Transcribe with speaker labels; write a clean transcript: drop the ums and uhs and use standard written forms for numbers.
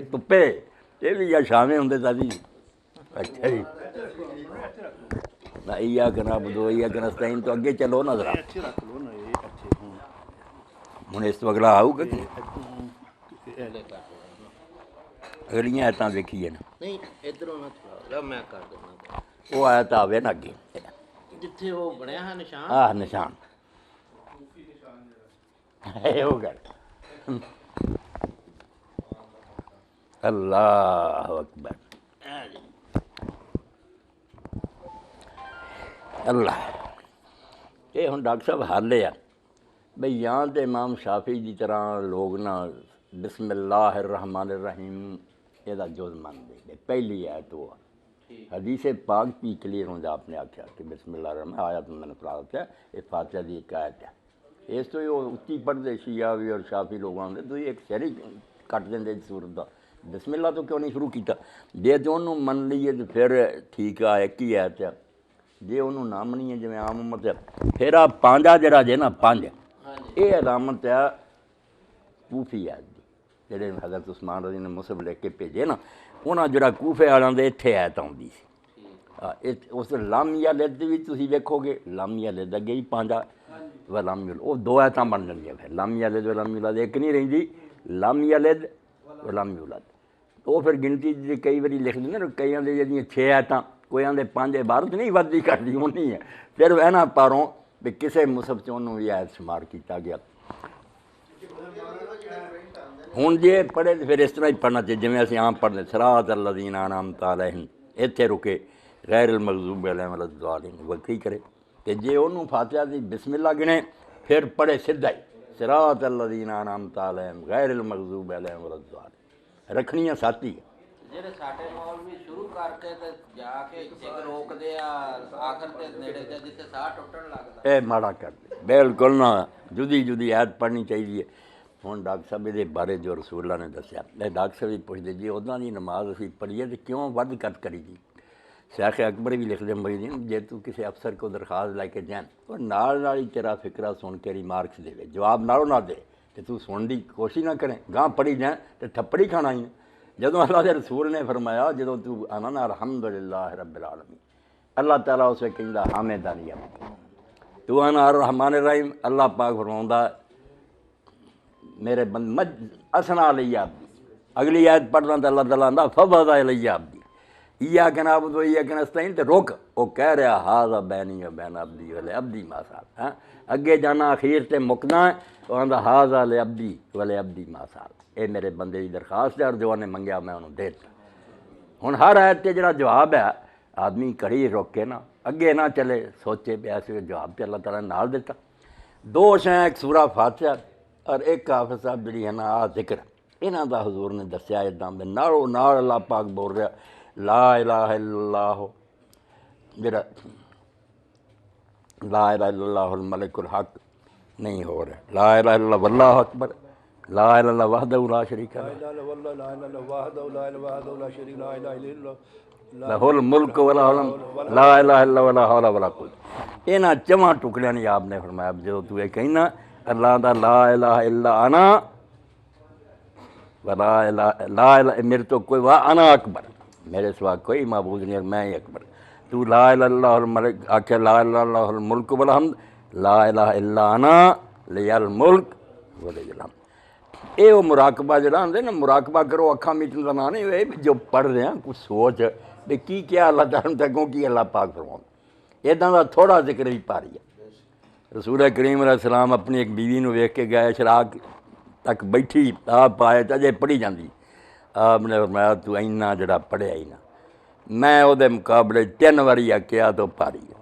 Speaker 1: धुप्पे ये भी या शामें होंगे ताजी। अच्छा जी ना इया कना बदो इया कना स्टाइन तो अगे चलो ना जरा हूँ इस तो अगला आऊगा कि अगलियां ऐतां देखिए ना
Speaker 2: नहीं इधरों ना थोड़ा मैं कर देना
Speaker 1: वो आयत आवे ना अगे
Speaker 2: जिथे वो बनया है निशान
Speaker 1: आह निशान है वो गल अल्लाह अकबर अल्लाह ये हुण डॉक्टर साहब हाले आ बई या तो इमाम शाफी की तरह लोग ना बिस्मिल्लाहिर्रहमानिर्रहीम ਇਹਦਾ जुज मानते पहली आयत वो हदीसे पाक भी क्लियर होंगे आपने आख्या कि बिस्मिल्लाह रहमान आया तो मैंने पढ़ा रखा ये फातिहा की एक आयत है इस तो उच्ची पढ़ते शिया भी और शाफी लोग आते तो एक शेर ही कट देंगे सूरत का बिस्मिल्लाह तो क्यों नहीं शुरू किया जे तो उन्होंने मन लीए तो फिर ठीक है एक ही आयत है जे उन्होंने ना मनीए जिवें आम उम्मत है फिर आ पांजा जरा जे ना पांच ये अलामत है कूफी आयत की ਜਿਹੜੇ हज़रत उस्मान रज़ी ने मुसहफ लिख के भेजे ना उन्होंने जरा कूफे वालों के इत्थे आयत आउंदी सी उस लामिया लिद भी तुसीं वेखोगे लामिया लिद अगे ही पांजा व लामिया वो दो आयतां बन जांदियां फिर लामिया लिद व लामिया लद एक नहीं रहिंदी लामिया लिद व लामिया लद वो फिर गिनती कई बारी लिख दिंदे ना कईयां दे जिहड़ियां 6 आयतां कोई आंदे 5 इबारत नहीं वधदी घटदी उन्नी है फिर इन्हां पारों भी किसी मुसहफ च उन्होंने भी आयत शुमार किया गया हूँ जे पढ़े तो फिर इस तरह ही पढ़ना चाहिए जिवें असीं आम पढ़ने सिरात अल्लज़ीना अनअमत अलैहिम इत्थे रुके गैरिल मग़ज़ूबि अलैहिम वलद्दालिन वक्री करे तो जे उन्होंने फातिहा दी बिस्मिल्लाह गिने फिर पढ़े सीधा ही सिरात अल्लज़ीना अनअमत अलैहिम गैरिल मग़ज़ूबि अलैहिम वलद्दालिन रखनियां साथी
Speaker 2: ਜਿਹੜੇ ਸਾਡੇ ਮੌਲਵੀ ਸ਼ੁਰੂ ਕਰਕੇ ਤੇ ਜਾ ਕੇ ਇੱਕ ਰੋਕਦੇ ਆ ਆਖਰ ਤੇ ਨੇੜੇ ਤੇ ਜਿੱਥੇ ਸਾਹ ਟੁੱਟਣ ਲੱਗਦਾ
Speaker 1: ਇਹ ਮਾੜਾ ਕਰਦੇ ਬਿਲਕੁਲ ਨਾ जुदी जुदी आयत पढ़नी चाहिए ਹੁਣ डॉक्टर साहब ये बारे जो रसूल्ला ने दसिया डॉक्टर साहब भी पुछते जी उन्हों की नमाज असीं पढ़ीए तो क्यों वध घट करी जी शेख अकबर भी लिखते मरीदीन जे तू किसी अफसर को दरखास्त लैके जाए तो नाल ही तेरा फिक्रा सुन के रिमार्क्स दे जवाब नालों ना दे तो तू सुन की कोशिश ना करें गांह पढ़ी जाए तो थप्पड़ ही खाना ही जदों अल्लाह के रसूल ने फरमाया जो तू आना ना अल्हम्दुलिल्लाह रब्बिल आलमीन अल्लाह ताला उसे कहता हामिदानी तू आना रहमानिर्रहीम अल्लाह पाक फरमाउंदा मेरे बंद मज असना अलैया अब्दी अगली आयत पढ़ना तो अल्लाह ताला आंदा फवदा अलैया अब्दी इया कना अबदो इया कना नस्तईन ते रुक वो कह रहा हाज़ा बैनी व बैन अब्दी वले अब्दी मासाल हाँ अगे जाना अखीर से मुकना वो आंदा हाज़ा ले अब्दी वले अब्दी मासाल ये मेरे बंदे की दरखास्त है और जो उन्हें मंगया मैं उन्होंने देता हुण हर आयत से जो जवाब है आदमी घड़ी रुक के ना अगे ना चले सोचे पे ऐसे जवाब तो अल्लाह ताला ने नाल दिता दो शैं एक सूरा फातिहा और एक हाफिज़ साहब जी है ना आ जिक्र इन्हां दा हजूर ने दसिया इदां दे नालों नाल अल्लाह पाक बोल रहा ला इलाहा इल्लल्लाह जिहड़ा ला इलाहा इल्लल्लाहुल मलिकुल हक नहीं हो रहा ला इलाहा इल्लल्लाह वल्लाहु अकबर ला इलाहा इल्लल्लाह वहदहु ला शरीका लहुल मुल्क व लहुल हम्द ला इलाहा इल्लल्लाह वला हौला वला कुव्वत इन्हां चवां टुकड़ियां ने आपने फरमाया जो तू ये कहना अल्लाह दा ला इलाहा इल्ला अना वला इलाहा मेरे तो कोई वाह अना अकबर मेरे सिवा कोई मबूद नहीं मैं ही अकबर तू ला इलाहा मलिक आखे ला इलाहा मुल्क वल हम्द ला इलाहा इल्ला अना लियल मुल्क वलियल हम्द ये वो मुराकबा जो आते ना मुराकबा करो अखा मीटन का ना नहीं जो पढ़ रहे हैं कुछ सोच भी की क्या अल्लाह ताला तकों की अल्लाह पाक फरमाउंदा इदां दा थोड़ा जिक्र भी भारी है रसूल करीम अलैहिस्सलाम अपनी एक बीवी को वेख के गए शराक तक बैठी आप आए तो अजे पढ़ी जाती आपने फरमाया तू इन्ना जरा पढ़िया ही ना मैं वो मुकाबले 3 बारी आख्या तो भारी है